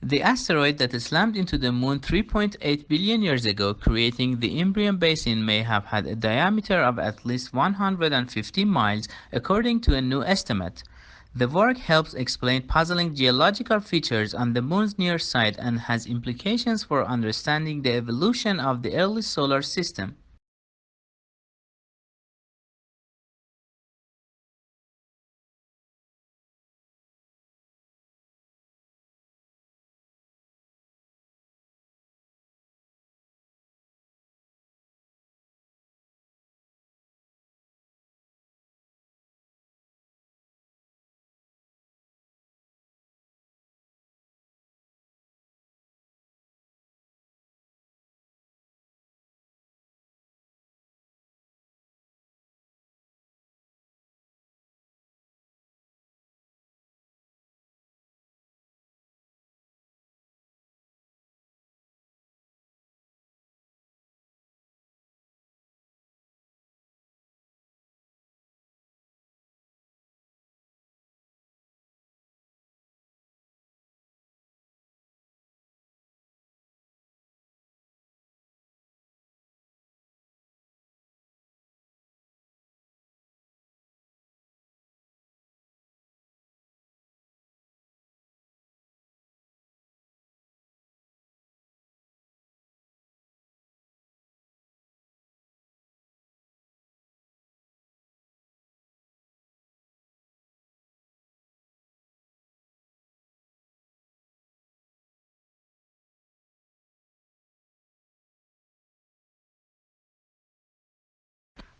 The asteroid that slammed into the moon 3.8 billion years ago, creating the Imbrium Basin, may have had a diameter of at least 150 miles, according to a new estimate. The work helps explain puzzling geological features on the moon's near side and has implications for understanding the evolution of the early solar system.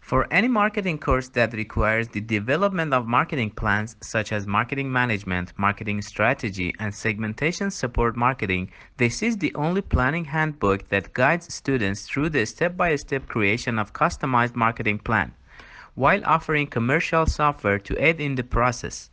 For any marketing course that requires the development of marketing plans such as marketing management, marketing strategy, and segmentation support marketing, this is the only planning handbook that guides students through the step-by-step creation of customized marketing plan, while offering commercial software to aid in the process.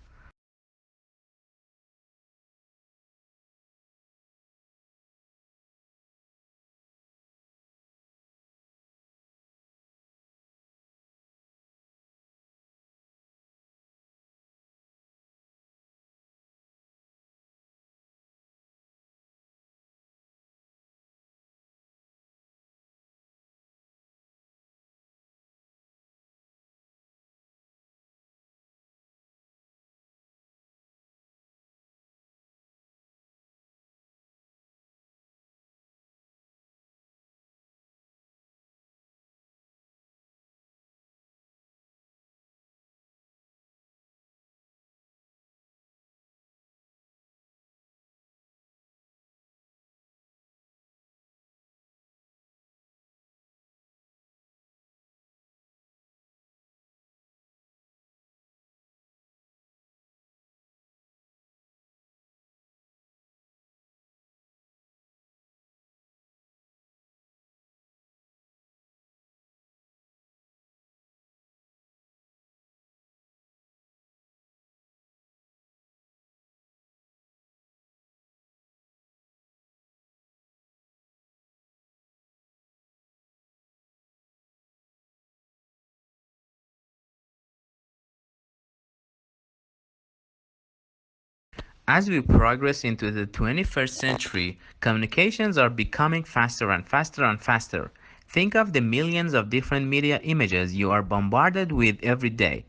As we progress into the 21st century, communications are becoming faster and faster and faster. Think of the millions of different media images you are bombarded with every day.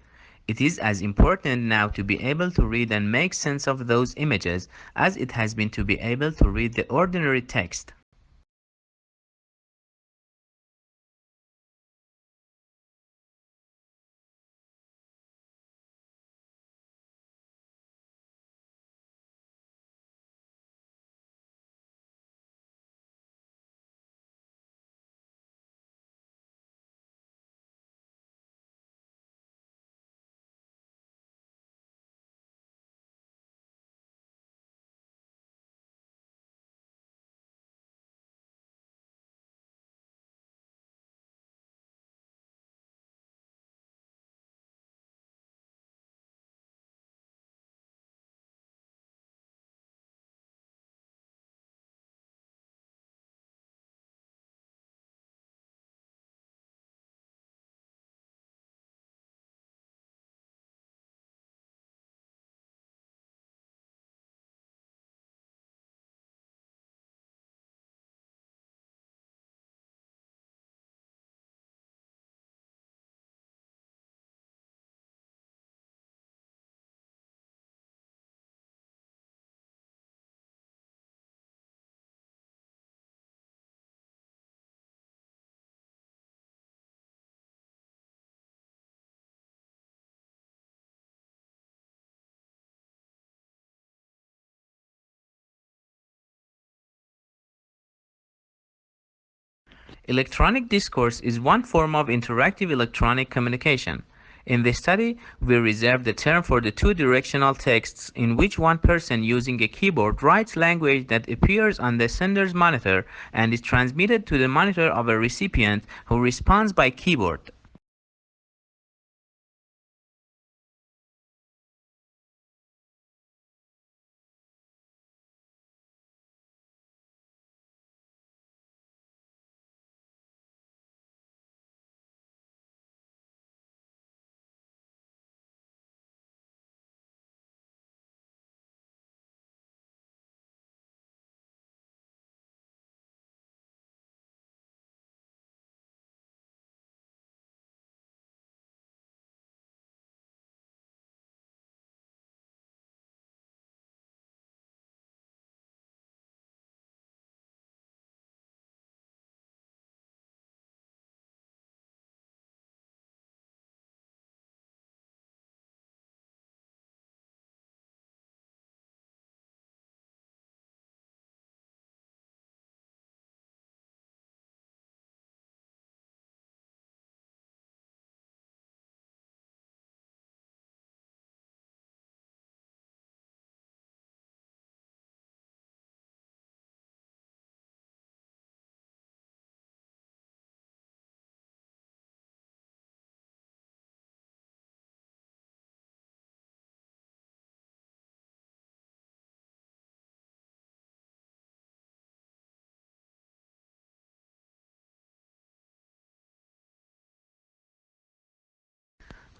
It is as important now to be able to read and make sense of those images as it has been to be able to read the ordinary text. Electronic discourse is one form of interactive electronic communication. In this study, we reserve the term for the two-directional texts in which one person using a keyboard writes language that appears on the sender's monitor and is transmitted to the monitor of a recipient who responds by keyboard.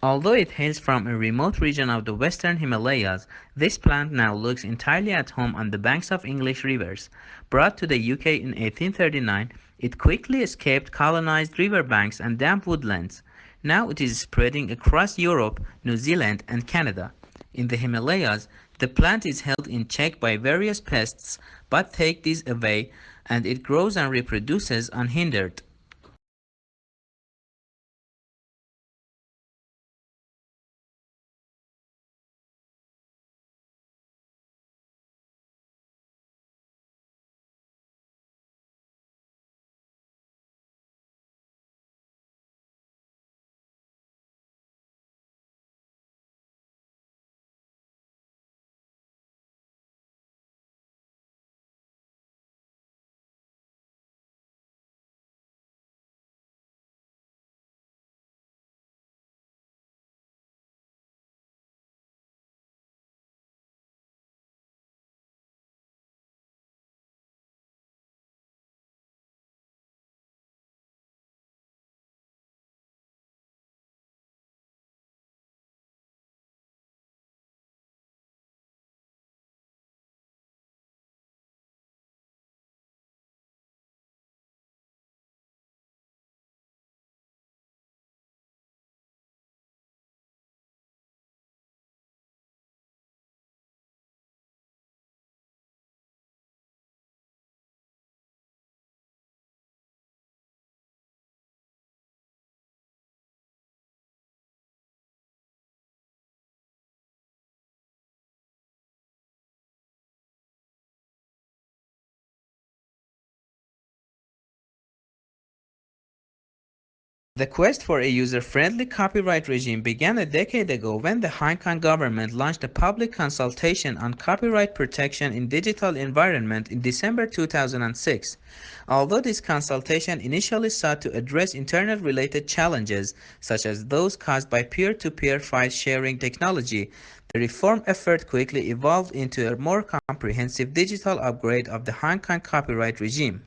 Although it hails from a remote region of the western Himalayas, this plant now looks entirely at home on the banks of English rivers. Brought to the UK in 1839, it quickly escaped colonized riverbanks and damp woodlands. Now it is spreading across Europe, New Zealand, and Canada. In the Himalayas, the plant is held in check by various pests, but take these away, and it grows and reproduces unhindered. The quest for a user-friendly copyright regime began a decade ago when the Hong Kong government launched a public consultation on copyright protection in digital environment in December 2006. Although this consultation initially sought to address internet-related challenges, such as those caused by peer-to-peer file sharing technology, the reform effort quickly evolved into a more comprehensive digital upgrade of the Hong Kong copyright regime.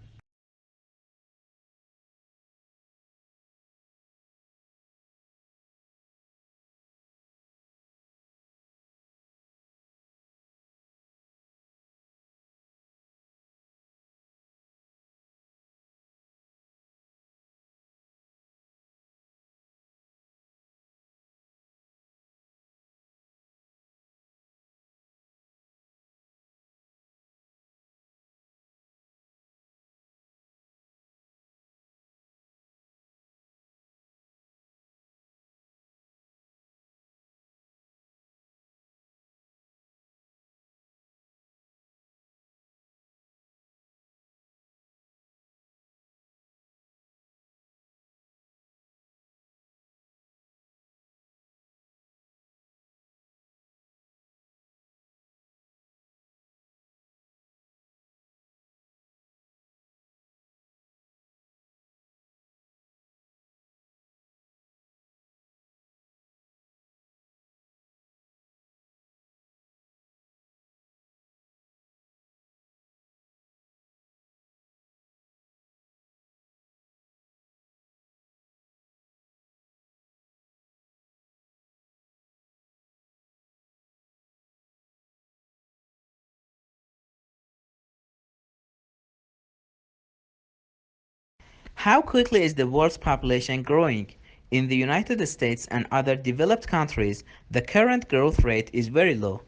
How quickly is the world's population growing? In the United States and other developed countries, the current growth rate is very low.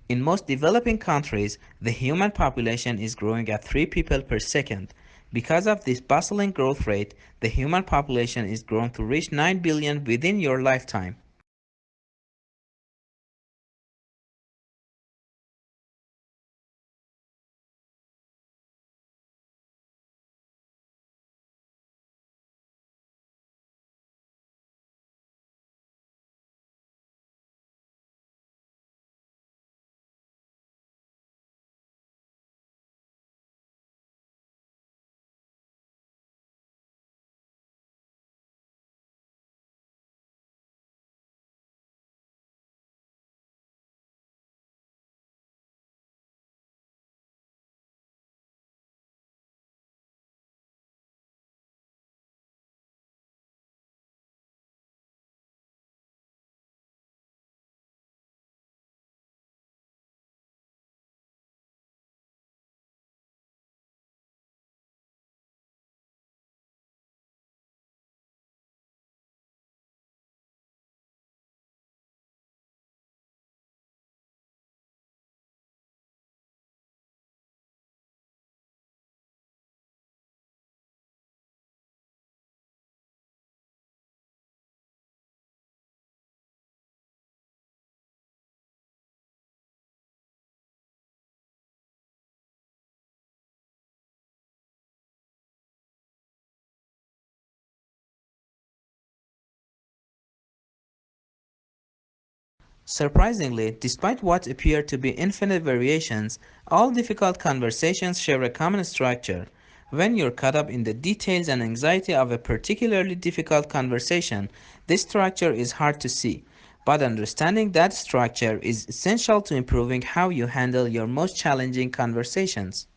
In most developing countries, the human population is growing at 3 people per second. Because of this bustling growth rate, the human population is growing to reach 9 billion within your lifetime. Surprisingly, despite what appear to be infinite variations, all difficult conversations share a common structure. When you're caught up in the details and anxiety of a particularly difficult conversation, this structure is hard to see. But understanding that structure is essential to improving how you handle your most challenging conversations.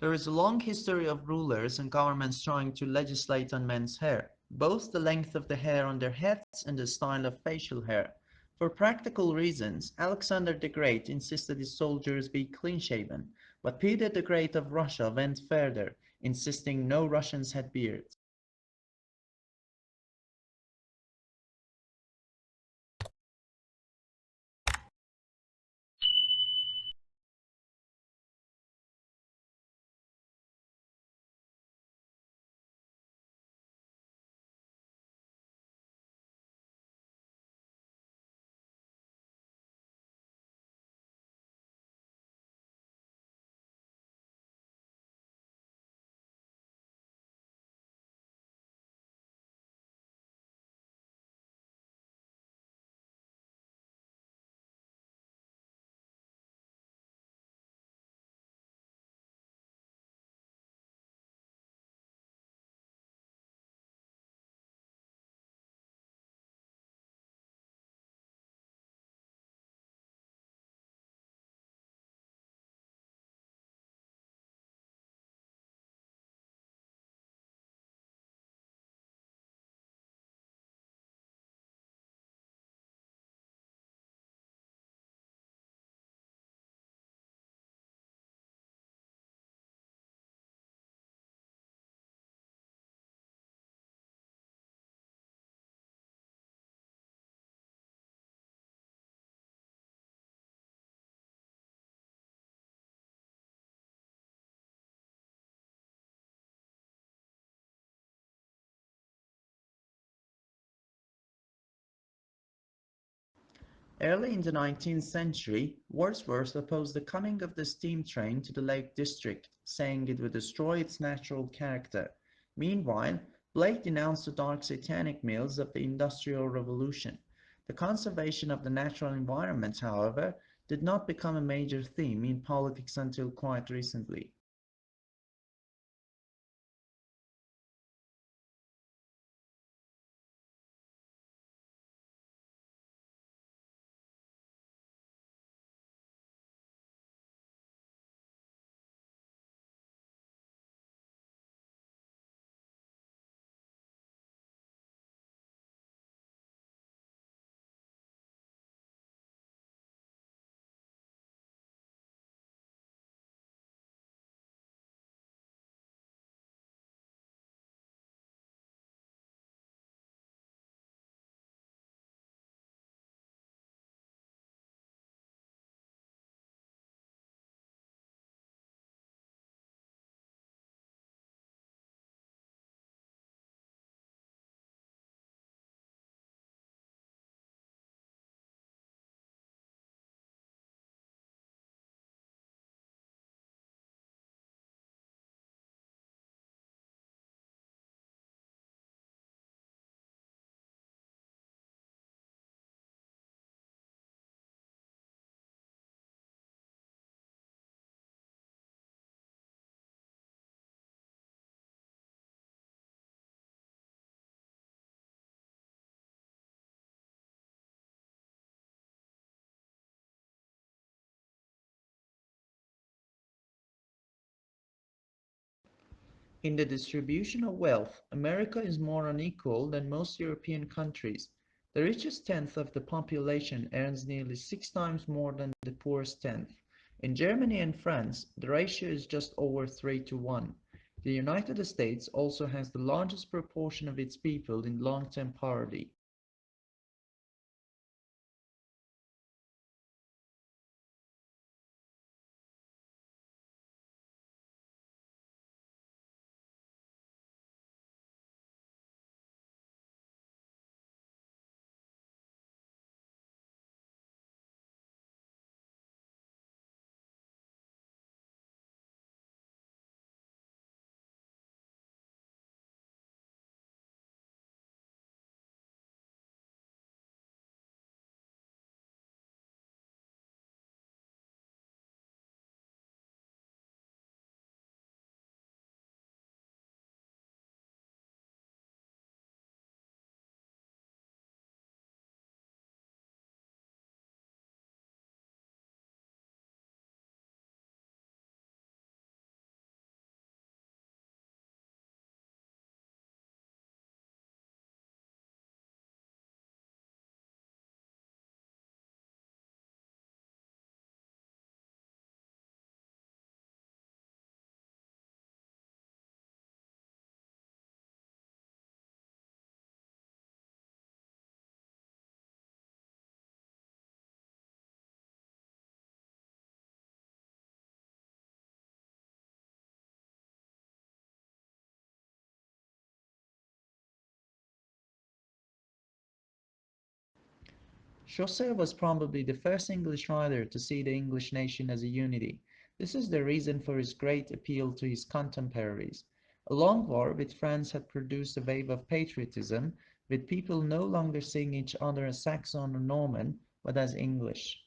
There is a long history of rulers and governments trying to legislate on men's hair, both the length of the hair on their heads and the style of facial hair. For practical reasons, Alexander the Great insisted his soldiers be clean-shaven, but Peter the Great of Russia went further, insisting no Russians had beards. Early in the 19th century, Wordsworth opposed the coming of the steam train to the Lake District, saying it would destroy its natural character. Meanwhile, Blake denounced the dark satanic mills of the Industrial Revolution. The conservation of the natural environment, however, did not become a major theme in politics until quite recently. In the distribution of wealth, America is more unequal than most European countries. The richest tenth of the population earns nearly 6 times more than the poorest tenth. In Germany and France, the ratio is just over 3 to 1. The United States also has the largest proportion of its people in long-term poverty. Chaucer was probably the first English writer to see the English nation as a unity. This is the reason for his great appeal to his contemporaries. A long war with France had produced a wave of patriotism, with people no longer seeing each other as Saxon or Norman, but as English.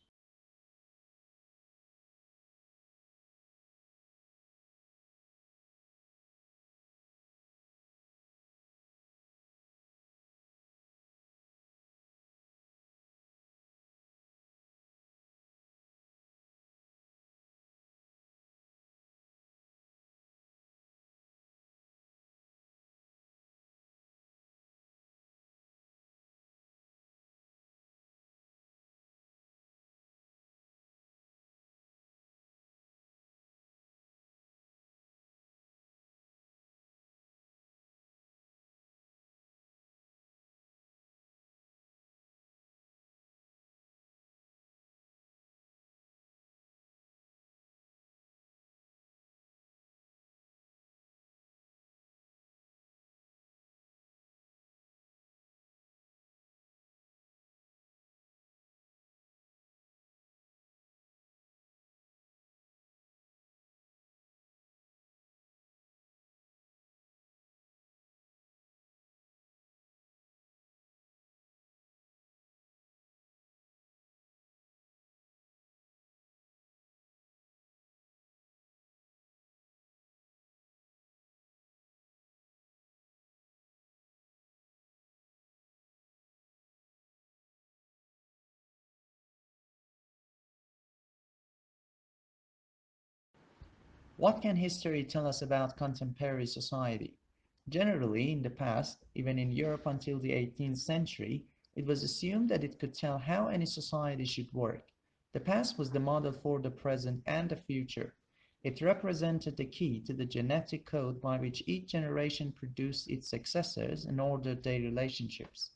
What can history tell us about contemporary society? Generally, in the past, even in Europe until the 18th century, it was assumed that it could tell how any society should work. The past was the model for the present and the future. It represented the key to the genetic code by which each generation produced its successors and ordered their relationships.